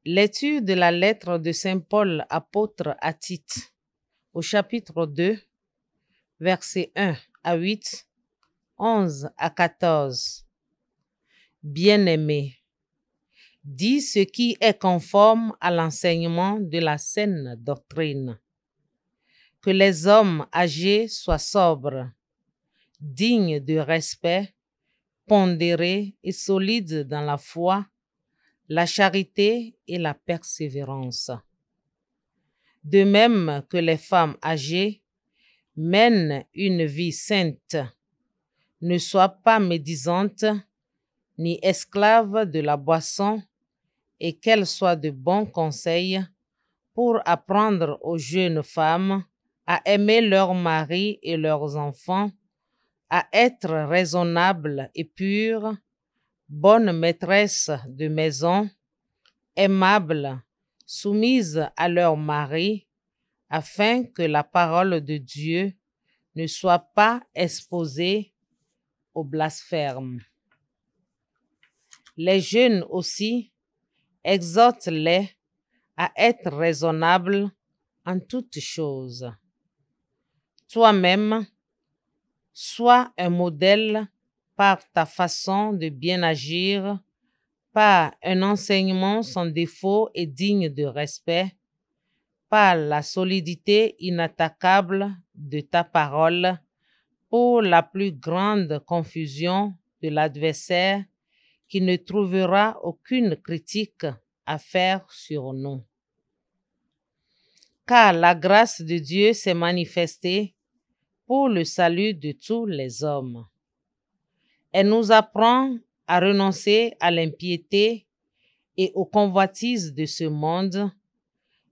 Lecture de la lettre de Saint Paul, apôtre à Tite, au chapitre 2, versets 1 à 8, 11 à 14. Bien-aimés, dis ce qui est conforme à l'enseignement de la saine doctrine. Que les hommes âgés soient sobres, dignes de respect, pondérés et solides dans la foi, la charité et la persévérance. De même que les femmes âgées mènent une vie sainte, ne soient pas médisantes ni esclaves de la boisson, et qu'elles soient de bons conseils pour apprendre aux jeunes femmes à aimer leurs maris et leurs enfants, à être raisonnables et pures, bonnes maîtresses de maison, aimables, soumises à leur mari, afin que la parole de Dieu ne soit pas exposée au blasphème. Les jeunes aussi, exhorte-les à être raisonnables en toutes choses. Toi-même, sois un modèle par ta façon de bien agir, par un enseignement sans défaut et digne de respect, par la solidité inattaquable de ta parole, pour la plus grande confusion de l'adversaire qui ne trouvera aucune critique à faire sur nous. Car la grâce de Dieu s'est manifestée pour le salut de tous les hommes. Elle nous apprend à renoncer à l'impiété et aux convoitises de ce monde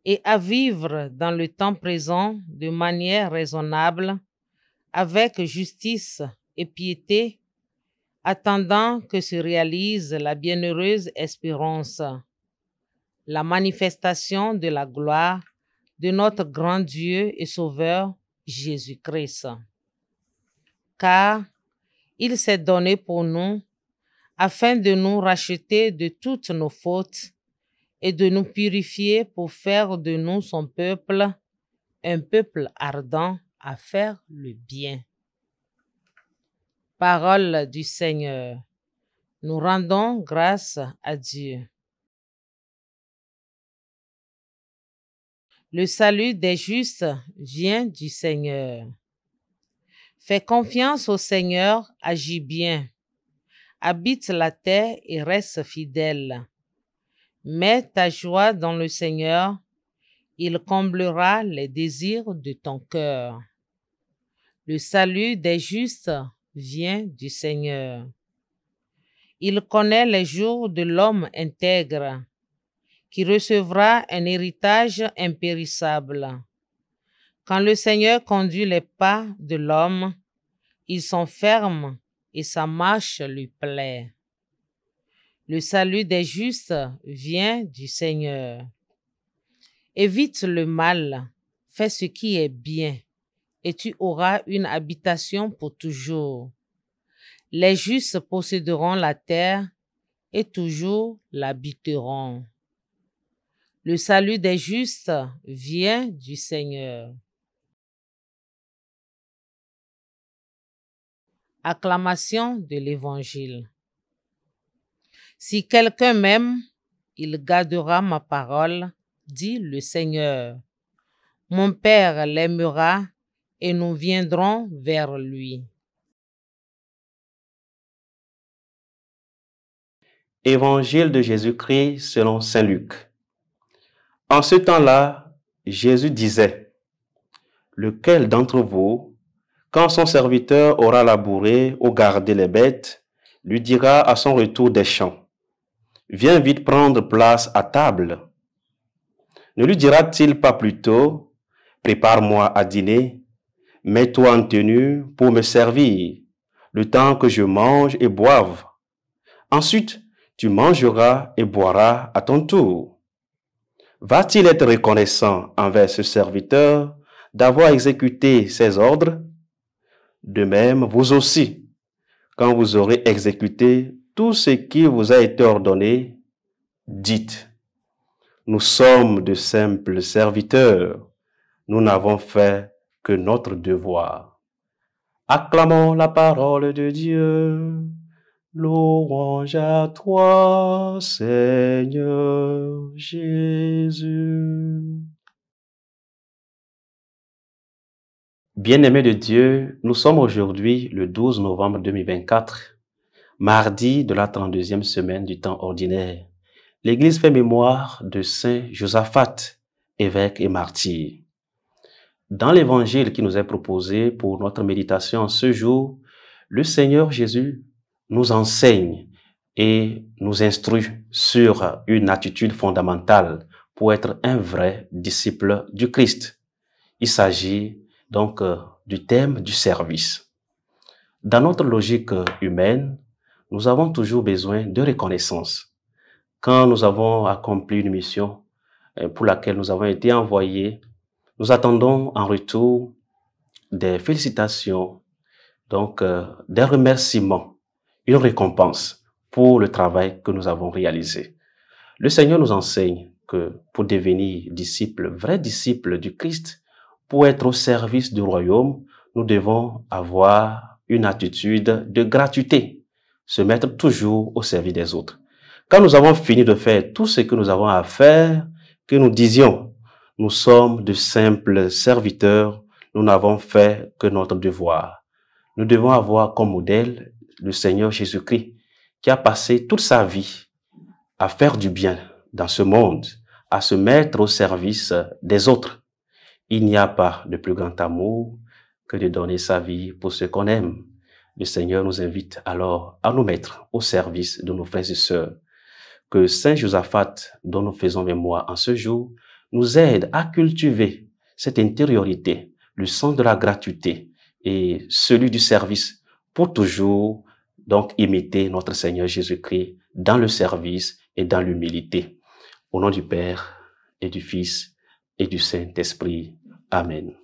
et à vivre dans le temps présent de manière raisonnable, avec justice et piété, attendant que se réalise la bienheureuse espérance, la manifestation de la gloire de notre grand Dieu et Sauveur Jésus-Christ. Car il s'est donné pour nous afin de nous racheter de toutes nos fautes et de nous purifier pour faire de nous son peuple, un peuple ardent à faire le bien. Parole du Seigneur. Nous rendons grâce à Dieu. Le salut des justes vient du Seigneur. Fais confiance au Seigneur, agis bien. Habite la terre et reste fidèle. Mets ta joie dans le Seigneur, il comblera les désirs de ton cœur. Le salut des justes vient du Seigneur. Il connaît les jours de l'homme intègre, qui recevra un héritage impérissable. Quand le Seigneur conduit les pas de l'homme, ils sont fermes et sa marche lui plaît. Le salut des justes vient du Seigneur. Évite le mal, fais ce qui est bien, et tu auras une habitation pour toujours. Les justes posséderont la terre et toujours l'habiteront. Le salut des justes vient du Seigneur. Acclamation de l'Évangile. Si quelqu'un m'aime, il gardera ma parole, dit le Seigneur. Mon Père l'aimera et nous viendrons vers lui. Évangile de Jésus-Christ selon saint Luc. En ce temps-là, Jésus disait, « Lequel d'entre vous, quand son serviteur aura labouré ou gardé les bêtes, lui dira à son retour des champs, « Viens vite prendre place à table. » Ne lui dira-t-il pas plutôt, « Prépare-moi à dîner, mets-toi en tenue pour me servir, le temps que je mange et boive. Ensuite, tu mangeras et boiras à ton tour. » Va-t-il être reconnaissant envers ce serviteur d'avoir exécuté ses ordres? De même, vous aussi, quand vous aurez exécuté tout ce qui vous a été ordonné, dites, Nous sommes de simples serviteurs. Nous n'avons fait que notre devoir. Acclamons la parole de Dieu. Louange à toi, Seigneur Jésus. Bien-aimés de Dieu, nous sommes aujourd'hui le 12 novembre 2024, mardi de la 32e semaine du temps ordinaire. L'Église fait mémoire de Saint Josaphat, évêque et martyr. Dans l'évangile qui nous est proposé pour notre méditation ce jour, le Seigneur Jésus nous enseigne et nous instruit sur une attitude fondamentale pour être un vrai disciple du Christ. Il s'agit donc du thème du service. Dans notre logique humaine, nous avons toujours besoin de reconnaissance. Quand nous avons accompli une mission pour laquelle nous avons été envoyés, nous attendons en retour des félicitations, donc des remerciements, une récompense pour le travail que nous avons réalisé. Le Seigneur nous enseigne que pour devenir disciple, vrai disciple du Christ, pour être au service du royaume, nous devons avoir une attitude de gratuité, se mettre toujours au service des autres. Quand nous avons fini de faire tout ce que nous avons à faire, que nous disions, nous sommes de simples serviteurs, nous n'avons fait que notre devoir. Nous devons avoir comme modèle le Seigneur Jésus-Christ, qui a passé toute sa vie à faire du bien dans ce monde, à se mettre au service des autres. Il n'y a pas de plus grand amour que de donner sa vie pour ceux qu'on aime. Le Seigneur nous invite alors à nous mettre au service de nos frères et sœurs. Que Saint Josaphat, dont nous faisons mémoire en ce jour, nous aide à cultiver cette intériorité, le sens de la gratuité et celui du service pour toujours donc imiter notre Seigneur Jésus-Christ dans le service et dans l'humilité. Au nom du Père et du Fils et du Saint-Esprit. Amen.